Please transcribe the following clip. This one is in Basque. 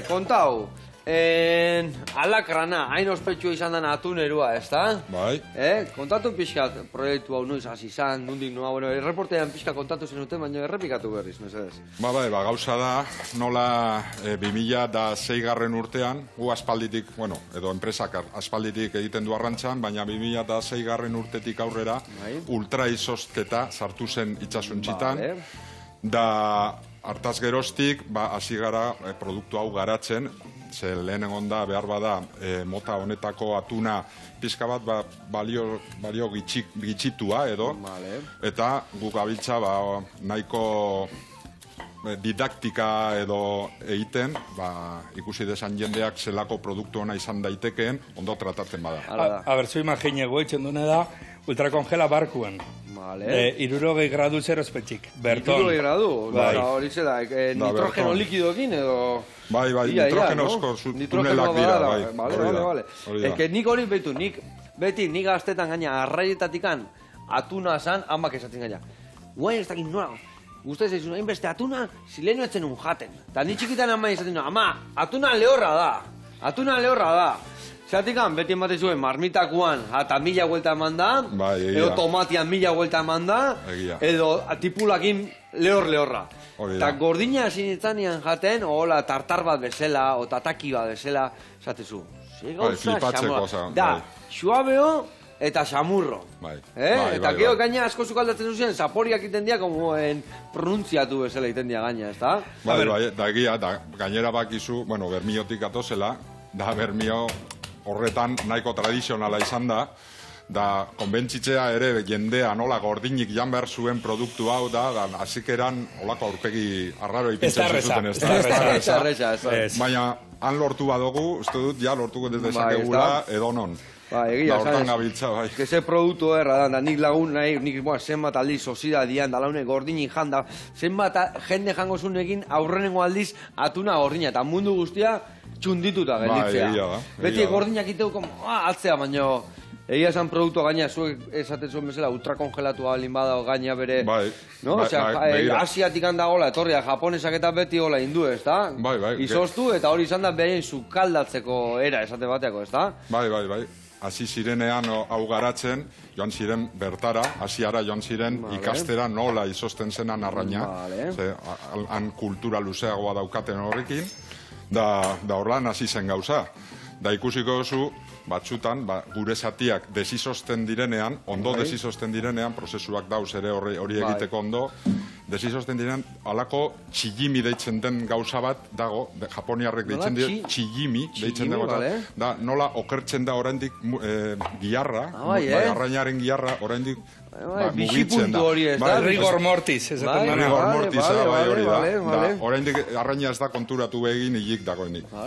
Kontau, alakrana, hain ospetsua izan den atunerua, ezta? Bai. Kontatu pixkat proiektu hau noiz hasi izan, nondik noa, bueno, erreportean pixka kontatu zenuten, baina errepikatu berriz, mesedez. Bai, gauza da, nola 2006 urtean, gu aspalditik, bueno, edo enpresak aspalditik egiten du arrantzan, baina 2006 urtetik aurrera, ultra izosketa sartu zen itxasuntxitan, da hartaz geroztik, hasi gara produktu hau garatzen, ze lehenengo da behar bada mota honetako atuna pixka bat balio gitxitua edo, eta guk gabiltza nahiko didaktika edo egiten, ikusi desan jendeak zelako produktu ona izan daitekeen, ondo tratatzen bada. A ber, zu imagine, goitzen dune da, ultrakongela barkuen. 60 gradu zer ospetxik, berton. 60 gradu? Hori zela, nitrogeno likidoekin edo... Bai, nitrogenozko tunelak dira, bai. Eke nik hori behitu, nik gaztetan gaina arraietatikan atuna zan, hamak esatzen gaina. Guain ez dakit nola, guztez eizun, hain beste atuna, zileno etzen un jaten. Ta ni txikitan ama izaten, ama, atuna lehorra da. Zeratikan, beti ematen zuen, marmitakuan, eta 1000 huelta eman da, edo tomatian 1000 huelta eman da, edo tipulakin lehorra. Eta gordina zinetzanean jaten, hola, tartar bat bezala, o tataki bat bezala, zatezu. Flipatzeko, da, suabeo eta xamurro. Eta gero gaina asko zukaldatzen zuzen, zaporiak iten dia, como pronuntziatu bezala iten dia gaina, ez da? Bai, da egia, gainera bakizu, bueno, bermiotik atozela, da bermio horretan nahiko tradizionala izan da konbentzitzea ere jendea nola gordinik jan behar zuen produktu hau da, hasikeran olako aurpegi arraro ipintzen zuten ez da. Baina han lortu badugu, uste dut, ja lortuko dezakegula edo non. Egia, hortan gabiltza, bai. Eze produktu erra da, nik lagun nahi, nik zenbat aldiz sozidadian, da laune gordinik janda, zenbat jende jango zunekin aurrenengo aldiz atuna gordina, eta mundu guztia txundituta gelditzea. Beti gordinak iteuko, atzea, baina egia esan produktua gaina, zuek esaten zuen bezala, ultrakongelatu balin bada gaina bere, no? Osea, asiatik handagola, etorria, japonesak eta beti hola hindu, ez da? Izoztu, eta hori izan da behin sukaldatzeko era, esate bateako, ez da? Bai. Hasi zirenean hau garatzen, joan ziren bertara, hasiara joan ziren ikastera nola izozten zenan arraina, han kultura luzeagoa daukaten horrekin, da horlan hasi zen gauza. Da ikusiko duzu, batzutan, gure zatiak desizozten direnean, ondo desizozten direnean, prozesuak dauz ere hori egiteko ondo, desizozten direnean, alako txigimi deitzen den gauza bat dago, japoniarrek deitzen dira, txigimi deitzen dago, da nola okertzen da oraindik giarra, arrainaren giarra oraindik mugitzen da. Rigor mortis. Rigor mortis, bai hori da. Oraindik arraina ez da konturatu egin hilik dagoenik.